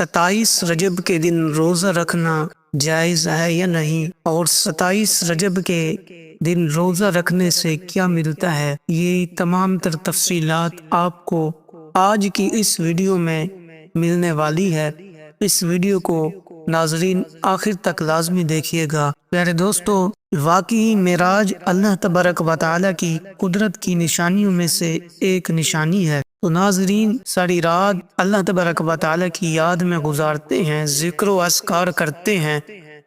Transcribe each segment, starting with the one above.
27 رجب کے دن روزہ رکھنا جائز ہے یا نہیں، اور 27 رجب کے دن روزہ رکھنے سے کیا ملتا ہے، یہ تمام تر تفصیلات آپ کو آج کی اس ویڈیو میں ملنے والی ہے۔ اس ویڈیو کو ناظرین آخر تک لازمی دیکھیے گا۔ پیارے دوستو، واقعی معراج اللہ تبارک و تعالی کی قدرت کی نشانیوں میں سے ایک نشانی ہے۔ تو ناظرین، ساری رات اللہ تبارک و تعالی کی یاد میں گزارتے ہیں، ذکر و اذکار کرتے ہیں،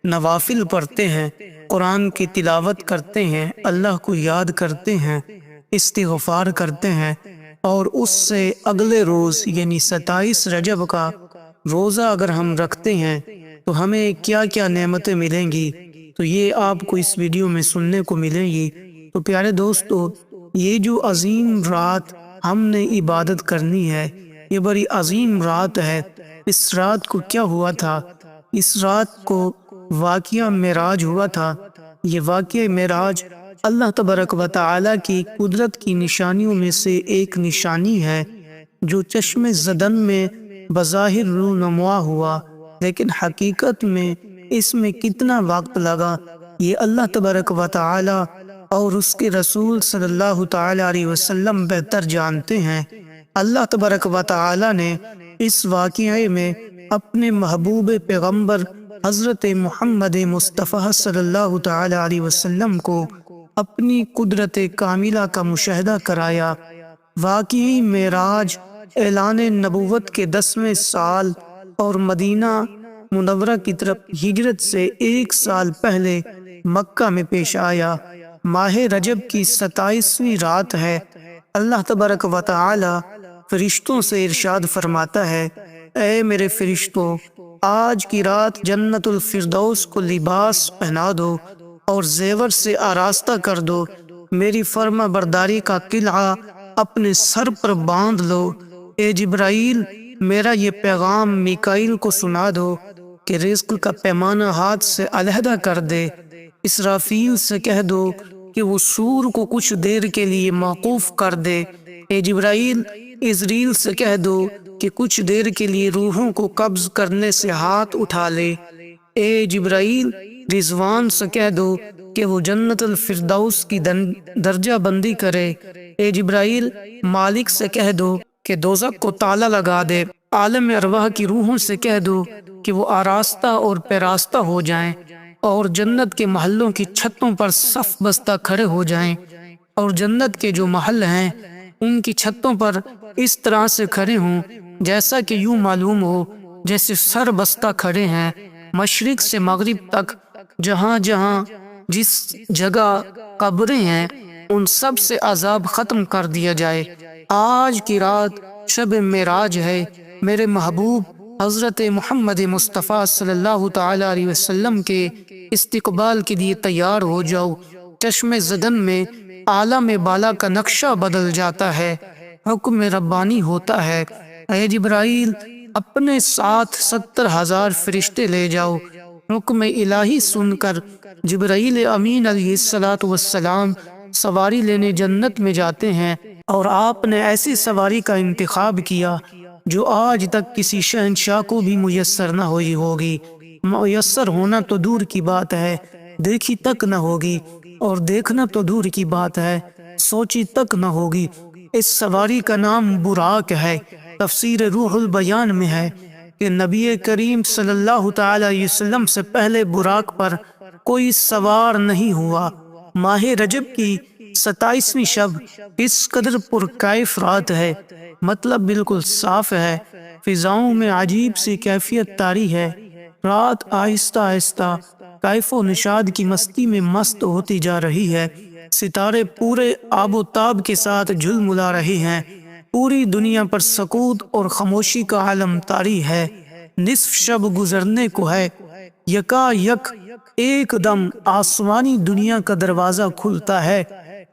نوافل پڑھتے ہیں، قرآن کی تلاوت کرتے ہیں، اللہ کو یاد کرتے ہیں، استغفار کرتے ہیں، اور اس سے اگلے روز یعنی 27 رجب کا روزہ اگر ہم رکھتے ہیں تو ہمیں کیا کیا نعمتیں ملیں گی، تو یہ آپ کو اس ویڈیو میں سننے کو ملیں گی۔ تو پیارے دوستو، یہ جو عظیم رات ہم نے عبادت کرنی ہے، یہ بڑی عظیم رات ہے۔ اس رات کو کیا ہوا تھا؟ اس رات کو واقعہ معراج ہوا تھا۔ یہ واقعہ معراج اللہ تبارک و تعالی کی قدرت کی نشانیوں میں سے ایک نشانی ہے، جو چشم زدن میں بظاہر رونما ہوا، لیکن حقیقت میں اس میں کتنا وقت لگا، یہ اللہ تبارک و تعالی اور اس کے رسول صلی اللہ تعالی علیہ وسلم بہتر جانتے ہیں۔ اللہ تبارک و تعالی نے اس واقعے میں اپنے محبوب پیغمبر حضرت محمد مصطفیٰ صلی اللہ تعالی علیہ وسلم کو اپنی قدرت کاملہ کا مشاہدہ کرایا۔ واقعی معراج اعلان نبوت کے 10ویں سال اور مدینہ منورہ کی طرف ہجرت سے 1 سال پہلے مکہ میں پیش آیا۔ ماہ رجب کی 27ویں رات ہے۔ اللہ تبارک و تعالی فرشتوں سے ارشاد فرماتا ہے، اے میرے فرشتوں، آج کی رات جنت الفردوس کو لباس پہنا دو اور زیور سے آراستہ کر دو، میری فرما برداری کا قلعہ اپنے سر پر باندھ لو۔ اے جبرائیل، میرا یہ پیغام میکائیل کو سنا دو کہ رزق کا پیمانہ ہاتھ سے علیحدہ کر دے۔ اسرافیل سے کہہ دو کہ وہ سور کو کچھ دیر کے لیے موقوف کر دے۔ اے جبرائیل، عزریل سے کہہ دو کہ کچھ دیر کے لیے روحوں کو قبض کرنے سے ہاتھ اٹھا لے۔ اے جبرائیل، رضوان سے کہہ دو کہ وہ جنت الفردوس کی درجہ بندی کرے۔ اے جبرائیل، مالک سے کہہ دو کہ دوزخ کو تالا لگا دے۔ عالم ارواح کی روحوں سے کہہ دو کہ وہ آراستہ اور پیراستہ ہو جائیں اور جنت کے محلوں کی چھتوں پر صف بستہ کھڑے ہو جائیں، اور جنت کے جو محل ہیں ان کی چھتوں پر اس طرح سے کھڑے ہوں جیسا کہ یوں معلوم ہو جیسے سر بستہ کھڑے ہیں، مشرق سے مغرب تک، جہاں جہاں جس جگہ قبریں ہیں ان سب سے عذاب ختم کر دیا جائے۔ آج کی رات شب معراج ہے۔ میرے محبوب حضرت محمد مصطفیٰ صلی اللہ تعالی علیہ وسلم کے استقبال کے لیے تیار ہو جاؤ۔ چشم زدن میں عالم بالا کا نقشہ بدل جاتا ہے، حکم ربانی ہوتا ہے۔ اے جبرائیل، اپنے ساتھ 70,000 فرشتے لے جاؤ۔ حکم الہی سن کر جبرائیل امین علیہ السلام سواری لینے جنت میں جاتے ہیں، اور آپ نے ایسی سواری کا انتخاب کیا جو آج تک کسی شہنشاہ کو بھی میسر نہ ہوئی ہوگی۔ میسر ہونا تو دور کی بات ہے، دیکھی تک نہ ہوگی، اور دیکھنا تو دور کی بات ہے، سوچی تک نہ ہوگی۔ اس سواری کا نام براق ہے۔ تفسیر روح البیان میں ہے کہ نبی کریم صلی اللہ تعالی علیہ وسلم سے پہلے براق پر کوئی سوار نہیں ہوا۔ ماہ رجب کی 27ویں شب اس قدر پرکیف رات ہے، مطلب بالکل صاف ہے، فضاؤں میں عجیب سی کیفیت طاری ہے۔ رات آہستہ آہستہ کیف و نشاد کی مستی میں مست ہوتی جا رہی ہے، ستارے پورے آب و تاب کے ساتھ جھلملا رہے ہیں، پوری دنیا پر سکوت اور خاموشی کا عالم طاری ہے۔ نصف شب گزرنے کو ہے، یکا یک ایک دم آسمانی دنیا کا دروازہ کھلتا ہے۔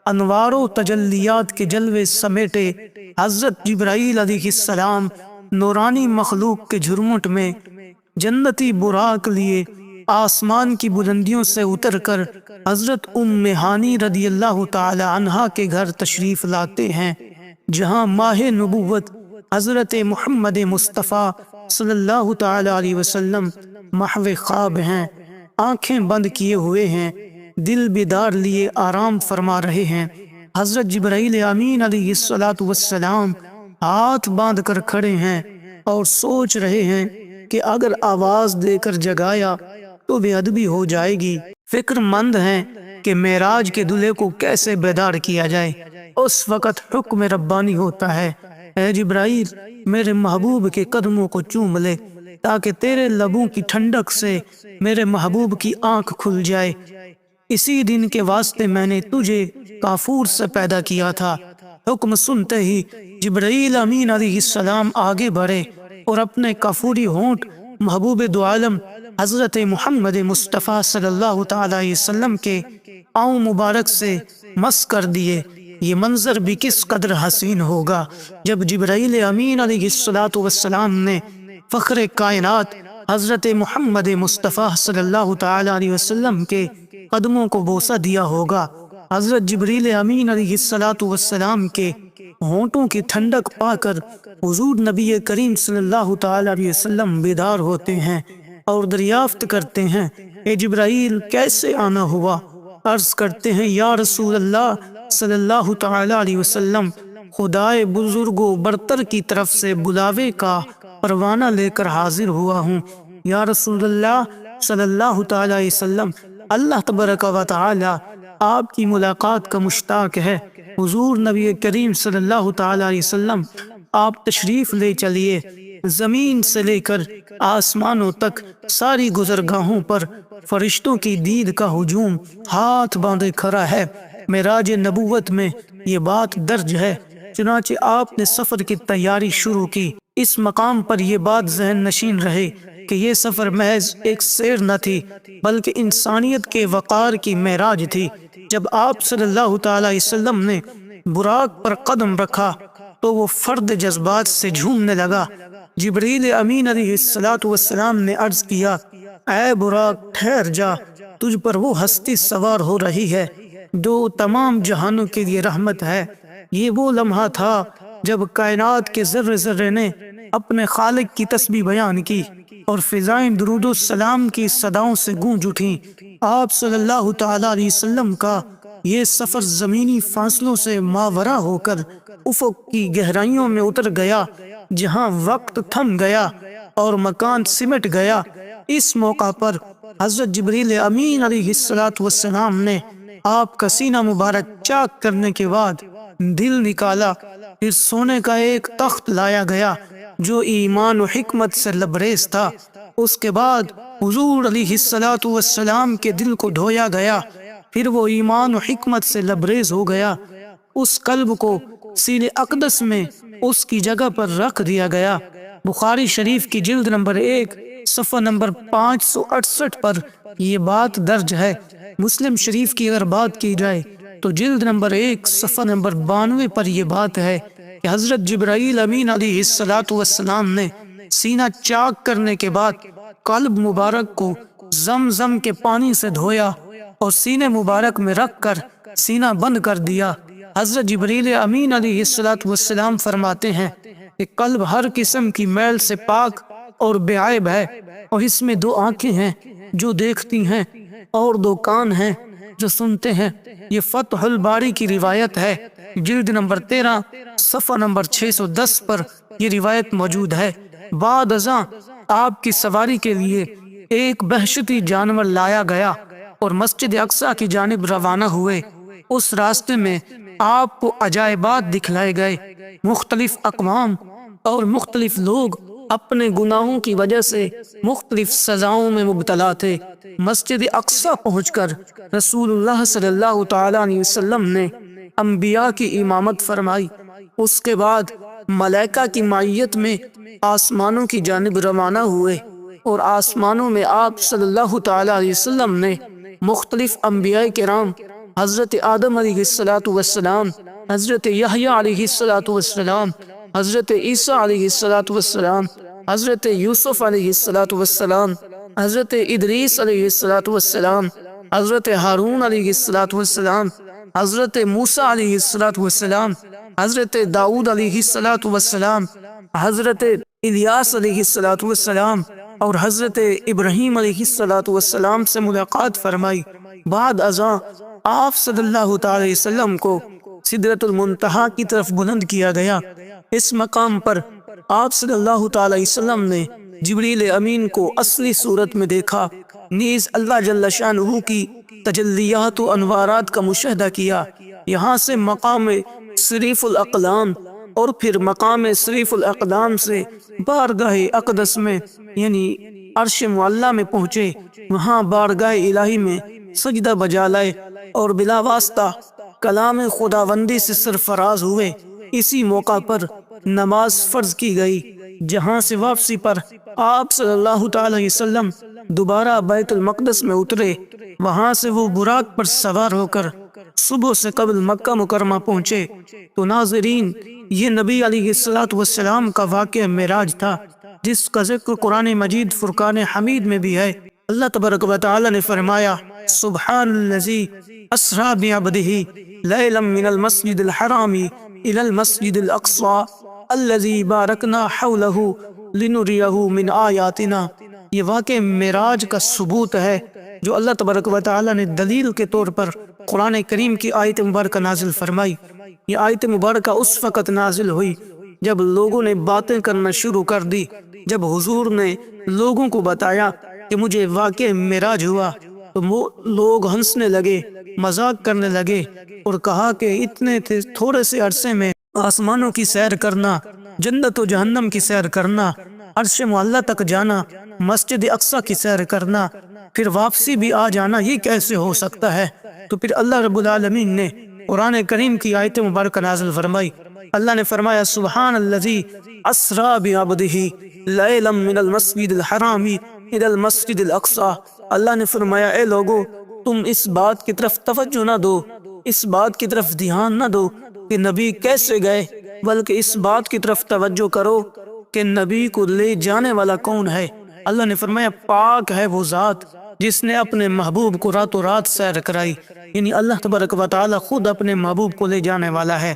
انوار و تجلیات کے جلوے سمیٹے حضرت جبرائیل علیہ السلام نورانی مخلوق کے جھرمٹ میں جنتی براق لیے آسمان کی بلندیوں سے اتر کر حضرت ام ہانی رضی اللہ تعالی عنہا کے گھر تشریف لاتے ہیں، جہاں ماہ نبوت حضرت محمد مصطفیٰ صلی اللہ تعالی علیہ وسلم محو خواب ہیں، آنکھیں بند کیے ہوئے ہیں، دل بیدار لیے آرام فرما رہے ہیں۔ حضرت جبرائیل امین علیہ الصلاۃ والسلام ہاتھ باندھ کر کھڑے ہیں اور سوچ رہے ہیں کہ اگر آواز دے کر جگایا تو بے ادبی ہو جائے گی۔ فکر مند ہیں کہ معراج کے دلہے کو کیسے بیدار کیا جائے۔ اس وقت حکم ربانی ہوتا ہے، اے جبرائیل میرے محبوب کے قدموں کو چوم لے تاکہ تیرے لبوں کی ٹھنڈک سے میرے محبوب کی آنکھ کھل جائے۔ اسی دن کے واسطے میں نے تجھے کافور سے پیدا کیا تھا۔ حکم سنتے ہی جبرائیل امین علیہ السلام آگے بڑھے اور اپنے کافوری ہونٹ محبوب دو عالم حضرت محمد مصطفیٰ صلی اللہ تعالی علیہ وسلم کے پاؤں مبارک سے مس کر دیے۔ یہ منظر بھی کس قدر حسین ہوگا جب جبرائیل امین علیہ السلام نے فخر کائنات حضرت محمد مصطفیٰ صلی اللہ تعالی علیہ وسلم کے قدموں کو بوسہ دیا ہوگا۔ حضرت جبرائیل امین علیہ السلام کے ہونٹوں کی ٹھنڈک پا کر حضور نبی کریم صلی اللہ تعالی علیہ وسلم بیدار ہوتے ہیں اور دریافت کرتے ہیں، اے جبرائیل کیسے آنا ہوا؟ عرض کرتے ہیں، یا رسول اللہ صلی اللہ تعالی علیہ وسلم، خدائے بزرگ و برتر کی طرف سے بلاوے کا پروانہ لے کر حاضر ہوا ہوں۔ یا رسول اللہ صلی اللہ تعالی علیہ وسلم، اللہ تبارک و تعالی آپ کی ملاقات کا مشتاق ہے۔ حضور نبی کریم صلی اللہ تعالی علیہ وسلم، آپ تشریف لے چلیے۔ زمین سے لے کر آسمانوں تک ساری گزرگاہوں پر فرشتوں کی دید کا ہجوم ہاتھ باندھے کھڑا ہے۔ معراج نبوت میں یہ بات درج ہے، چنانچہ آپ نے سفر کی تیاری شروع کی۔ اس مقام پر یہ بات ذہن نشین رہے کہ یہ سفر محض ایک سیر نہ تھی بلکہ انسانیت کے وقار کی معراج تھی۔ جب آپ صلی اللہ تعالی علیہ وسلم نے براق پر قدم رکھا تو وہ فرد جذبات سے جھومنے لگا۔ جبرائیل امین علیہ السلام نے عرض کیا، اے براق ٹھہر جا، تجھ پر وہ ہستی سوار ہو رہی ہے جو تمام جہانوں کے لیے رحمت ہے۔ یہ وہ لمحہ تھا جب کائنات کے ذرے ذرے نے اپنے خالق کی تسبیح بیان کی اور فضائیں درود و سلام کی صداؤں سے گونج اٹھیں۔ آپ صلی اللہ تعالی علیہ وسلم کا یہ سفر زمینی فاصلوں سے ماورا ہو کر افق کی گہرائیوں میں اتر گیا، جہاں وقت تھم گیا اور مکان سمٹ گیا۔ اس موقع پر حضرت جبرائیل امین علیہ السلام نے آپ کا سینہ مبارک چاک کرنے کے بعد دل نکالا، پھر سونے کا ایک تخت لایا گیا جو ایمان و حکمت سے لبریز تھا۔ اس کے بعد حضور علیہ السلام کے دل کو دھویا گیا، پھر وہ ایمان و حکمت سے لبریز ہو گیا۔ اس قلب کو سیل اقدس میں اس کی جگہ پر رکھ دیا گیا۔ بخاری شریف کی جلد نمبر 1 صفحہ نمبر 568 پر یہ بات درج ہے۔ مسلم شریف کی اگر بات کی جائے تو جلد نمبر 1 صفحہ نمبر 92 پر یہ بات ہے کہ حضرت جبرائیل امین علیہ السلام نے سینہ چاک کرنے کے بعد قلب مبارک کو زمزم کے پانی سے دھویا اور سینے مبارک میں رکھ کر سینہ بند کر دیا۔ حضرت جبرائیل امین علیہ السلام فرماتے ہیں کہ قلب ہر قسم کی میل سے پاک اور بے عیب ہے، اور اس میں 2 آنکھیں ہیں جو دیکھتی ہیں اور 2 کان ہیں جو سنتے ہیں۔ یہ فتح الباری کی روایت ہے، جلد نمبر 13 صفحہ نمبر 610 پر یہ روایت موجود ہے۔ بعد ازاں آپ کی سواری کے لیے ایک وحشتی جانور لایا گیا اور مسجد اقصی کی جانب روانہ ہوئے۔ اس راستے میں آپ کو عجائبات دکھلائے گئے۔ مختلف اقوام اور مختلف لوگ اپنے گناہوں کی وجہ سے مختلف سزاؤں میں مبتلا تھے۔ مسجد اقصی پہنچ کر رسول اللہ صلی اللہ تعالی علیہ وسلم نے انبیاء کی امامت فرمائی۔ اس کے بعد ملائکہ کی معیت میں آسمانوں کی جانب روانہ ہوئے، اور آسمانوں میں آپ صلی اللہ تعالی علیہ وسلم نے مختلف انبیاء کرام، حضرت آدم علیہ السلام، حضرت یحییٰ علیہ السلام، حضرت عیسیٰ علیہ السلام، حضرت یوسف علیہ السلام، حضرت ادریس علیہ السلام، حضرت ہارون علیہ السلام، حضرت موسیٰ علیہ السلام، حضرت داؤد علیہ السلام، حضرت الیاس علیہ الصلوۃ والسلام اور حضرت ابراہیم علیہ الصلوۃ والسلام سے ملاقات فرمائی۔ بعد ازاں آپ صلی اللہ تعالی علیہ وسلم کو سدرۃ المنتہا کی طرف بلند کیا گیا۔ اس مقام پر آپ صلی اللہ تعالی علیہ وسلم نے جبریل امین کو اصلی صورت میں دیکھا، نیز اللہ جل شانہ کی تجلیات و انوارات کا مشاہدہ کیا۔ یہاں سے مقام شریف الاقلام اور پھر مقام شریف الاقلام سے بارگاہ اقدس میں یعنی عرش معلی میں پہنچے۔ وہاں بارگاہ الہی میں سجدہ بجا لائے اور بلا واسطہ کلام خداوندی سے سرفراز ہوئے۔ اسی موقع پر نماز فرض کی گئی، جہاں سے واپسی پر آپ صلی اللہ تعالی علیہ وسلم دوبارہ بیت المقدس میں اترے۔ وہاں سے وہ براق پر سوار ہو کر صبح سے قبل مکہ مکرمہ پہنچے۔ تو ناظرین، یہ نبی علیہ الصلوۃ والسلام کا واقعہ معراج تھا، جس کا ذکر قرآن مجید فرقان حمید میں بھی ہے۔ اللہ تبارک و تعالی نے فرمایا، سبحان الذی اسریٰ بعبدہ لیلا من المسجد الحرام الی المسجد الاقصی الذی بارکنا حولہ لنریہ من آیاتنا۔ یہ واقع معراج کا ثبوت ہے جو اللہ تبارک و تعالی نے دلیل کے طور پر قرآن کریم کی آیت مبارکہ نازل فرمائی۔ یہ آیت مبارکہ اس وقت نازل ہوئی جب لوگوں نے باتیں کرنا شروع کر دی، جب حضور نے لوگوں کو بتایا کہ مجھے واقع معراج ہوا تو لوگ ہنسنے لگے، مذاق کرنے لگے اور کہا کہ اتنے تھوڑے سے عرصے میں آسمانوں کی سیر کرنا، جنت و جہنم کی سیر کرنا، عرش معلی تک جانا، مسجد اقصی کی سیر کرنا، پھر واپسی بھی آ جانا، یہ کیسے ہو سکتا ہے؟ تو پھر اللہ رب العالمین نے قرآن کریم کی آیت مبارکہ نازل فرمائی۔ اللہ نے فرمایا، سبحان الذی اسریٰ بعبدہ لیلا من المسجد الحرام الی المسجد الاقصی۔ اللہ نے فرمایا، اے لوگو، تم اس بات کی طرف توجہ نہ دو، اس بات کی طرف دھیان نہ دو کہ نبی کیسے گئے، بلکہ اس بات کی طرف توجہ کرو کہ نبی کو لے جانے والا کون ہے۔ اللہ نے فرمایا، پاک ہے وہ ذات جس نے اپنے محبوب کو راتوں رات سیر کرائی۔ یعنی اللہ تبارک و تعالی خود اپنے محبوب کو لے جانے والا ہے،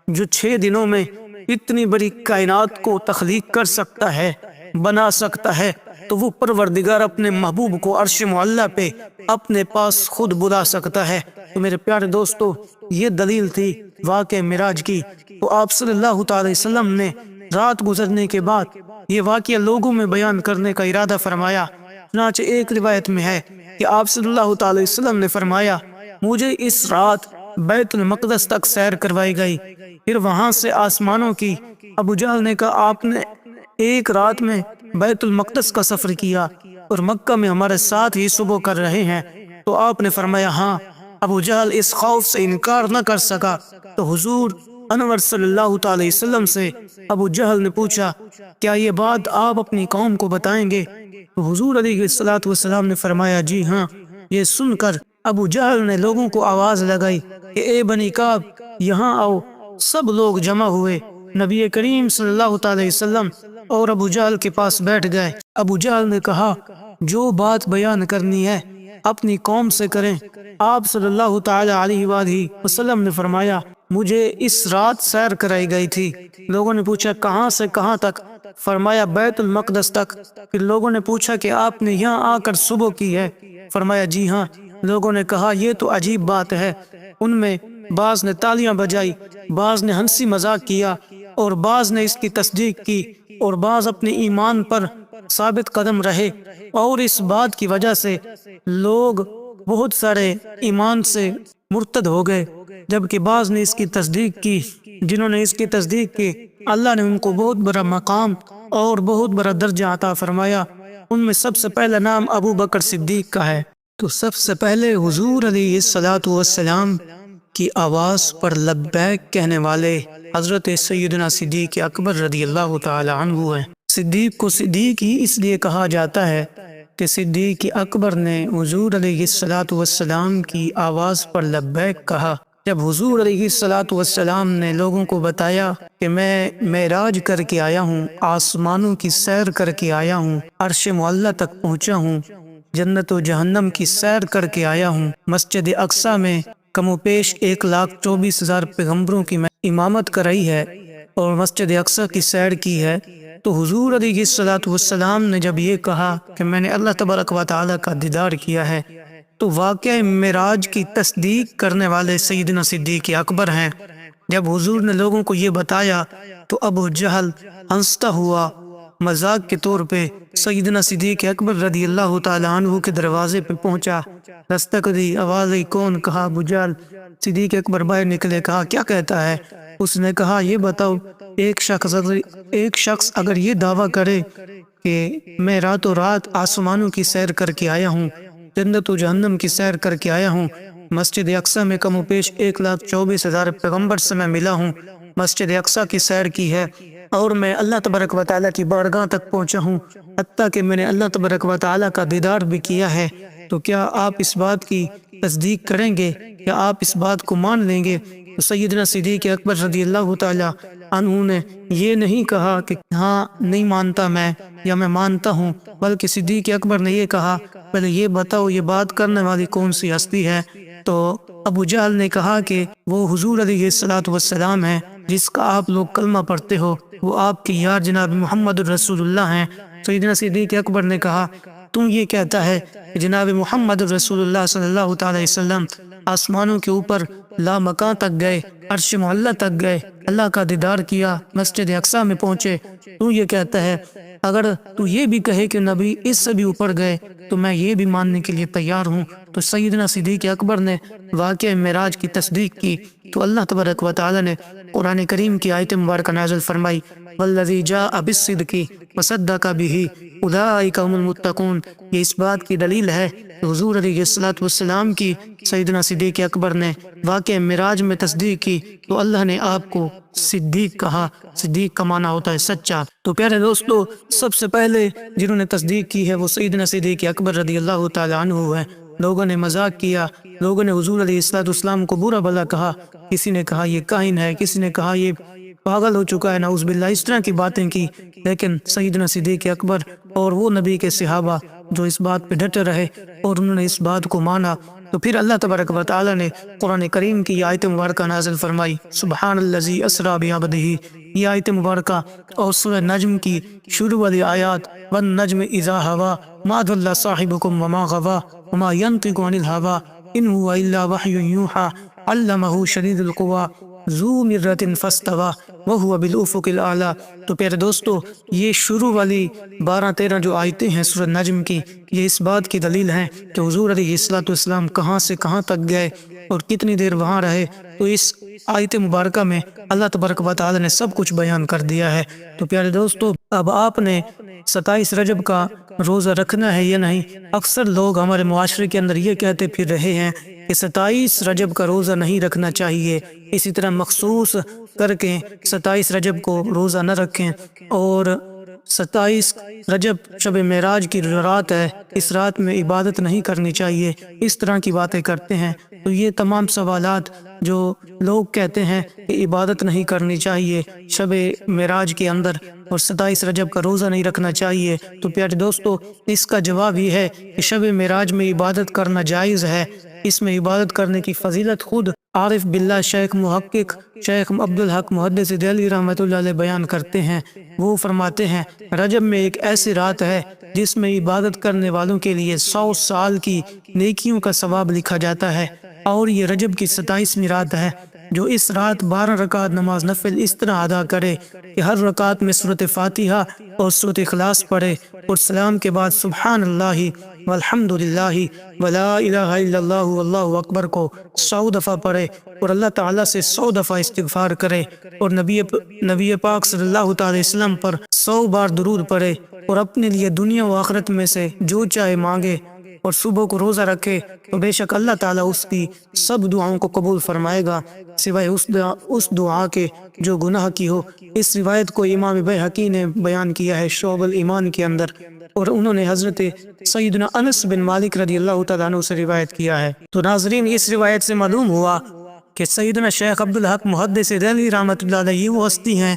جو 6 دنوں میں اتنی بڑی کائنات کو تخلیق کر سکتا ہے، بنا سکتا ہے، تو وہ پروردگار اپنے محبوب کو عرش معلی پہ اپنے پاس خود بلا سکتا ہے۔ تو میرے پیارے دوستو، یہ دلیل تھی واقع معراج کی۔ تو آپ صلی اللہ تعالی وسلم نے رات گزرنے کے بعد یہ واقعہ لوگوں میں بیان کرنے کا ارادہ فرمایا۔ چنانچہ ایک روایت میں ہے کہ آپ صلی اللہ تعالی وسلم نے فرمایا، مجھے اس رات بیت المقدس تک سیر کروائی گئی، پھر وہاں سے آسمانوں کی۔ ابو جہل نے کہا، آپ نے ایک رات میں بیت المقدس کا سفر کیا اور مکہ میں ہمارے ساتھ ہی صبح کر رہے ہیں؟ تو آپ نے فرمایا، ہاں۔ ابو جہل اس خوف سے انکار نہ کر سکا، تو حضور انور صلی اللہ تعالی وسلم سے ابو جہل نے پوچھا، کیا یہ بات آپ اپنی قوم کو بتائیں گے؟ تو حضور علیہ الصلوۃ والسلام نے فرمایا، جی ہاں۔ یہ سن کر ابو جہل نے لوگوں کو آواز لگائی کہ اے بنی کعب، یہاں آؤ۔ سب لوگ جمع ہوئے، نبی کریم صلی اللہ تعالی وسلم اور ابو جہل کے پاس بیٹھ گئے۔ ابو جہل نے کہا، جو بات بیان کرنی ہے اپنی قوم سے کریں۔ آپ صلی اللہ تعالی علیہ وآلہ وسلم نے فرمایا، مجھے اس رات سیر کرائی گئی تھی۔ لوگوں نے پوچھا، کہاں سے کہاں تک؟ فرمایا، بیت المقدس تک۔ پھر لوگوں نے پوچھا کہ آپ نے یہاں آ کر صبح کی ہے؟ فرمایا، جی ہاں۔ لوگوں نے کہا، یہ تو عجیب بات ہے۔ ان میں بعض نے تالیاں بجائی، بعض نے ہنسی مذاق کیا، اور بعض نے اس کی تصدیق کی، اور بعض اپنے ایمان پر ثابت قدم رہے، اور اس بات کی وجہ سے لوگ بہت سارے ایمان سے مرتد ہو گئے، جبکہ بعض نے اس کی تصدیق کی۔ جنہوں نے اس کی تصدیق کی، اللہ نے ان کو بہت بڑا مقام اور بہت بڑا درجہ عطا فرمایا۔ ان میں سب سے پہلا نام ابو بکر صدیق کا ہے۔ تو سب سے پہلے حضور علیہ الصلوۃ والسلام کی آواز پر لبیک کہنے والے حضرت سیدنا صدیق اکبر رضی اللہ تعالی عنہ ہیں۔ صدیق کو صدیق ہی اس لیے کہا جاتا ہے کہ صدیق اکبر نے حضور علیہ الصلوۃ والسلام کی آواز پر لبیک کہا۔ جب حضور علیہ الصلوۃ والسلام نے لوگوں کو بتایا کہ میں معراج کر کے آیا ہوں، آسمانوں کی سیر کر کے آیا ہوں، عرش معلی تک پہنچا ہوں، جنت و جہنم کی سیر کر کے آیا ہوں، مسجد اقصی میں کم و بیش 1,24,000 پیغمبروں کی میں امامت کرائی ہے اور مسجد اقصی کی سیر کی ہے، تو حضور علیہ الصلوۃ والسلام نے جب یہ کہا کہ میں نے اللہ تبارک و تعالیٰ کا دیدار کیا ہے، تو واقعہ معراج کی تصدیق کرنے والے سیدنا صدیق اکبر ہیں۔ جب حضور نے لوگوں کو یہ بتایا تو ابو جہل ہنستا ہوا مذاق کے طور پہ سیدنا صدیق اکبر رضی اللہ تعالیٰ عنہ کے دروازے پہ پہنچا، دستک دی، آواز آئی، کون؟ کہا ابو جہل۔ صدیق اکبر باہر نکلے، کہا کیا کہتا ہے؟ اس نے کہا یہ بتاؤ، ایک شخص اگر یہ دعویٰ کرے کہ میں راتوں رات آسمانوں کی سیر کر کے آیا ہوں، جنت و جہنم کی سیر کر کے آیا ہوں، مسجد اقصی میں کم و بیش 1,24,000 پیغمبر سے میں ملا ہوں، مسجد اقصی کی سیر کی ہے، اور میں اللہ تبارک و تعالیٰ کی بارگاہ تک پہنچا ہوں، حتیٰ کہ میں نے اللہ تبارک و تعالیٰ کا دیدار بھی کیا ہے، تو کیا آپ اس بات کی تصدیق کریں گے؟ کیا آپ اس بات کو مان لیں گے؟ تو سیدنا صدیق اکبر رضی اللہ تعالیٰ عنہ نے یہ نہیں کہا کہ ہاں نہیں مانتا میں، یا میں مانتا ہوں، بلکہ صدیق اکبر نے یہ کہا پہلے یہ بتاؤ یہ بات کرنے والی کون سی ہستی ہے؟ تو ابو جہل نے کہا کہ وہ حضور علیہ الصلوۃ والسلام ہے جس کا آپ لوگ کلمہ پڑھتے ہو، وہ آپ کے یار جناب محمد الرسول اللہ ہیں۔ سیدنا صدیق اکبر نے کہا تم یہ کہتا ہے کہ جناب محمد رسول اللہ صلی اللہ تعالی وسلم آسمانوں کے اوپر لا مکان تک گئے، عرش معلیٰ تک گئے، اللہ کا دیدار کیا، مسجد اقصی میں پہنچے، تو یہ کہتا ہے اگر تو یہ بھی کہے کہ نبی اس سے بھی اوپر گئے تو میں یہ بھی ماننے کے لیے تیار ہوں۔ تو سیدنا صدیق اکبر نے واقعہ معراج کی تصدیق کی تو اللہ تبارک و تعالی نے قرآن کریم کی آیت مبارکہ نازل فرمائی، والذی جاء بالصدق وصدق به اولئک هم المتقون۔ یہ اس بات کی دلیل ہے کہ حضور علیہ الصلوۃ والسلام کی سیدنا صدیق اکبر نے واقعہ معراج میں تصدیق کی تو اللہ نے آپ کو صدیق کہا۔ صدیق کا معنی ہوتا ہے سچا۔ تو پیارے دوستو، سب سے پہلے جنہوں نے تصدیق کی ہے وہ سیدنا صدیق اکبر رضی اللہ تعالیٰ عنہ ہے۔ لوگوں نے مذاق کیا، لوگوں نے حضور علیہ الصلوۃ والسلام کو برا بھلا کہا، کسی نے کہا یہ کاہن ہے، کسی نے کہا یہ پاگل ہو چکا ہے، نعوذ باللہ، اس طرح کی باتیں کی، لیکن سیدنا صدیق اکبر اور وہ نبی کے صحابہ جو اس بات پہ ڈٹے رہے اور انہوں نے اس بات کو مانا، تو پھر اللہ تبارک و تعالی نے قرآن کریم کی آیت مبارکہ نازل فرمائی، سبحان الذی اسریٰ بعبدہ۔ یہ آیت مبارکہ اور سورہ نجم کی شروع والی آیات، والنجم اذا ہوا ما ضل صاحبکم وما غوا وما ینطق عن الہوا ان هو الا وحی یوحی علمہ شدید القوی ذو مرۃ فاستوی وہو بالافق الاعلی۔ تو پیارے دوستو، یہ شروع والی 12-13 جو آیتیں ہیں سورہ نجم کی، یہ اس بات کی دلیل ہیں کہ حضور علیہ الصلوۃ والسلام کہاں سے کہاں تک گئے اور کتنی دیر وہاں رہے۔ تو اس آیت مبارکہ میں اللہ تبارک و تعالی نے سب کچھ بیان کر دیا ہے۔ تو پیارے دوستو، اب آپ نے 27 رجب کا روزہ رکھنا ہے یا نہیں؟ اکثر لوگ ہمارے معاشرے کے اندر یہ کہتے پھر رہے ہیں کہ 27 رجب کا روزہ نہیں رکھنا چاہیے، اسی طرح مخصوص کر کے 27 رجب کو روزہ نہ رکھیں، اور 27 رجب شب معراج کی رات ہے، اس رات میں عبادت نہیں کرنی چاہیے، اس طرح کی باتیں کرتے ہیں۔ تو یہ تمام سوالات جو لوگ کہتے ہیں کہ عبادت نہیں کرنی چاہیے شب معراج کے اندر اور 27 رجب کا روزہ نہیں رکھنا چاہیے، تو پیارے دوستو، اس کا جواب یہ ہے کہ شب معراج میں عبادت کرنا جائز ہے۔ اس میں عبادت کرنے کی فضیلت خود عارف باللہ شیخ محقق شیخ عبدالحق محدث دہلوی رحمۃ اللہ علیہ بیان کرتے ہیں۔ وہ فرماتے ہیں رجب میں ایک ایسی رات ہے جس میں عبادت کرنے والوں کے لیے 100 سال کی نیکیوں کا ثواب لکھا جاتا ہے، اور یہ رجب کی 27ویں رات ہے۔ جو اس رات 12 رکعت نماز نفل اس طرح ادا کرے کہ ہر رکعت میں سورۃ فاتحہ اور سورۃ اخلاص پڑھے اور سلام کے بعد سبحان اللہ والحمد للہ ولا الہ الا اللہ واللہ اکبر کو 100 دفعہ پڑھے اور اللہ تعالیٰ سے 100 دفعہ استغفار کرے اور نبی پاک صلی اللہ تعالی وسلم پر 100 بار درود پڑھے اور اپنے لیے دنیا و آخرت میں سے جو چاہے مانگے اور صبح کو روزہ رکھے، تو بے شک اللہ تعالیٰ اس کی سب دعاؤں کو قبول فرمائے گا سوائے اس دعا کے جو گناہ کی ہو۔ اس روایت کو امام بیہقی نے بیان کیا ہے شعب الایمان کے اندر، اور انہوں نے حضرت سیدنا انس بن مالک رضی اللہ تعالیٰ عنہ سے روایت کیا ہے۔ تو ناظرین، اس روایت سے معلوم ہوا کہ سیدنا شیخ عبدالحق محدث دہلوی رحمۃ اللہ علیہ یہ وہ ہستی ہیں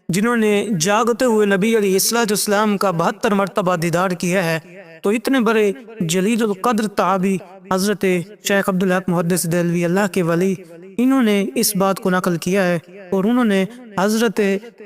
جنہوں نے جاگتے ہوئے نبی علیہ الصلوۃ والسلام کا 72 مرتبہ دیدار کیا ہے۔ تو اتنے بڑے جلیل القدر تابعی حضرت شیخ عبدالحق محدث دہلوی اللہ کے ولی، انہوں نے اس بات کو نقل کیا ہے، اور انہوں نے حضرت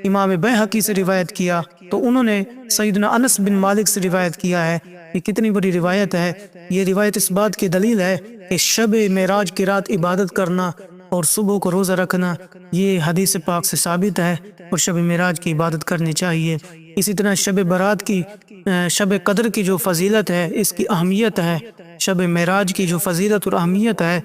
امام بیہقی سے روایت کیا تو انہوں نے سیدنا انس بن مالک سے روایت کیا ہے۔ یہ کتنی بڑی روایت ہے! یہ روایت اس بات کی دلیل ہے کہ شب معراج کی رات عبادت کرنا اور صبح کو روزہ رکھنا یہ حدیث پاک سے ثابت ہے، اور شب معراج کی عبادت کرنی چاہیے۔ اسی طرح شب برات کی شب قدر کی جو فضیلت ہے، اس کی اہمیت ہے، شب معراج کی جو فضیلت اور اہمیت ہے،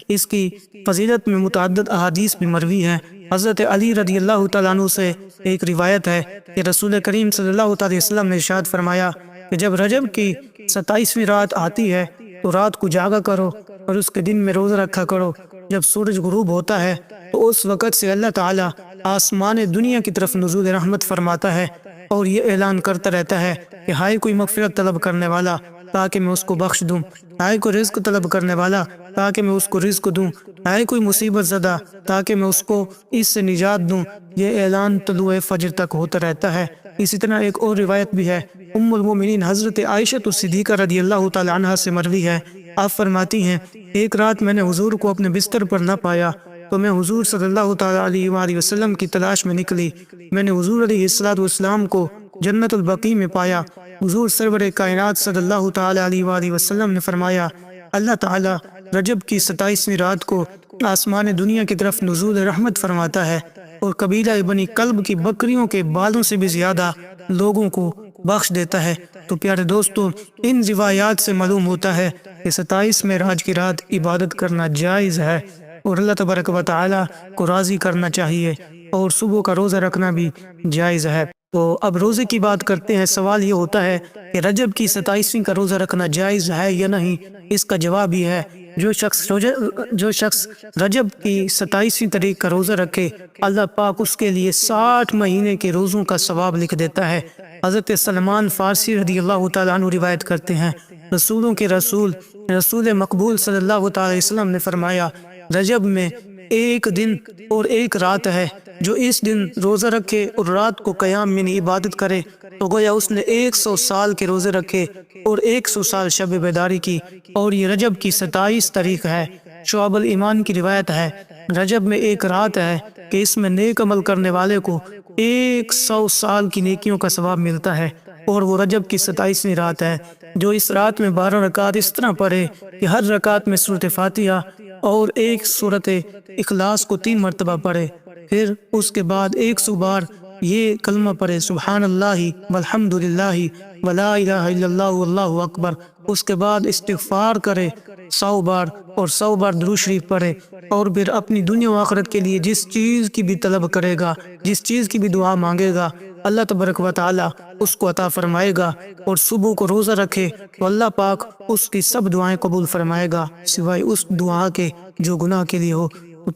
اس کی فضیلت میں متعدد احادیث بھی مروی ہیں۔ حضرت علی رضی اللہ تعالیٰ عنہ سے ایک روایت ہے کہ رسول کریم صلی اللہ علیہ وسلم نے ارشاد فرمایا کہ جب رجب کی 27ویں رات آتی ہے تو رات کو جاگا کرو اور اس کے دن میں روزہ رکھا کرو۔ جب سورج غروب ہوتا ہے تو اس وقت سے اللہ تعالیٰ آسمان دنیا کی طرف نزول رحمت فرماتا ہے اور یہ اعلان کرتا رہتا ہے کہ ہائے کوئی مغفرت طلب کرنے والا تاکہ میں اس کو بخش دوں، ہائے کوئی رزق طلب کرنے والا تاکہ میں اس کو رزق دوں، ہائے کوئی مصیبت زدہ تاکہ میں اس کو اس سے نجات دوں۔ یہ اعلان طلوع فجر تک ہوتا رہتا ہے۔ اسی طرح ایک اور روایت بھی ہے، ام المومنین حضرت عائشہ صدیقہ رضی اللہ تعالی عنہا سے مروی ہے۔ آپ فرماتی ہیں ایک رات میں نے حضور کو اپنے بستر پر نہ پایا تو میں حضور صلی اللہ تعالی علیہ وآلہ وسلم کی تلاش میں نکلی۔ میں نے حضور علیہ السلام کو جنت البقیع میں پایا۔ حضور سرور کائنات صلی اللہ تعالی علیہ وآلہ وسلم نے فرمایا اللہ تعالی رجب کی 27ویں رات کو آسمان دنیا کی طرف نزول رحمت فرماتا ہے اور قبیلہ بنی کلب کی بکریوں کے بالوں سے بھی زیادہ لوگوں کو بخش دیتا ہے۔ تو پیارے دوستو، ان روایات سے معلوم ہوتا ہے کہ 27 معراج کی رات عبادت کرنا جائز ہے اور اللہ تبارک و تعالی کو راضی کرنا چاہیے، اور صبح کا روزہ رکھنا بھی جائز ہے۔ تو اب روزے کی بات کرتے ہیں۔ سوال یہ ہوتا ہے کہ رجب کی 27ویں کا روزہ رکھنا جائز ہے یا نہیں؟ اس کا جواب یہ ہے جو شخص رجب کی 27ویں تاریخ کا روزہ رکھے اللہ پاک اس کے لیے 60 مہینے کے روزوں کا ثواب لکھ دیتا ہے۔ حضرت سلمان فارسی رضی اللہ تعالیٰ عنہ روایت کرتے ہیں رسولوں کے رسول مقبول صلی اللہ تعالی علیہ وسلم نے فرمایا رجب میں ایک دن اور ایک رات ہے، جو اس دن روزہ رکھے اور رات کو قیام میں عبادت کرے تو گویا اس نے 100 سال کے روزے رکھے اور 100 سال شب بیداری کی، اور یہ رجب کی 27 تاریخ ہے۔ شعب الایمان کی روایت ہے رجب میں ایک رات ہے کہ اس میں نیک عمل کرنے والے کو 100 سال کی نیکیوں کا ثواب ملتا ہے، اور وہ رجب کی 27ویں رات ہے۔ جو اس رات میں 12 رکعت اس طرح پڑھے کہ ہر رکعت میں سورۃ فاتحہ اور ایک سورۃ اخلاص کو 3 مرتبہ پڑھے، پھر اس کے بعد 100 بار یہ کلمہ پڑھے سبحان اللہ والحمد للہ ولا الہ الا اللہ واللہ اکبر، اس کے بعد استغفار کرے 100 بار اور 100 بار درود شریف پڑھے، اور پھر اپنی دنیا و آخرت کے لیے جس چیز کی بھی طلب کرے گا، جس چیز کی بھی دعا مانگے گا، اللہ تبارک و تعالی اس کو عطا فرمائے گا۔ اور صبح کو روزہ رکھے تو اللہ پاک اس کی سب دعائیں قبول فرمائے گا سوائے اس دعا کے جو گناہ کے لیے ہو۔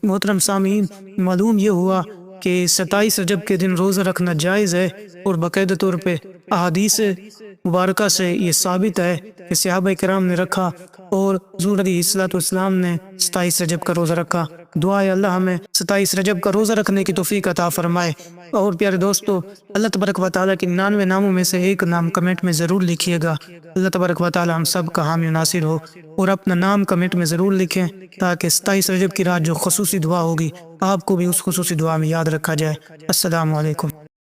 محترم سامعین، معلوم یہ ہوا کہ 27 رجب کے دن روزہ رکھنا جائز ہے، اور باقاعدہ طور پہ احادیث مبارکہ سے یہ ثابت ہے کہ صحابہ کرام نے رکھا اور حضور علیہ السلام نے 27 رجب کا روزہ رکھا۔ دعا ہے اللہ ہمیں 27 رجب کا روزہ رکھنے کی توفیق عطا فرمائے۔ اور پیارے دوستو، اللہ تبارک و تعالیٰ کے 99 ناموں میں سے ایک نام کمنٹ میں ضرور لکھیے گا۔ اللہ تبارک و تعالیٰ ہم سب کا حامی و ناصر ہو، اور اپنا نام کمنٹ میں ضرور لکھیں تاکہ 27 رجب کی رات جو خصوصی دعا ہوگی آپ کو بھی اس خصوصی دعا میں یاد رکھا جائے۔ السلام علیکم۔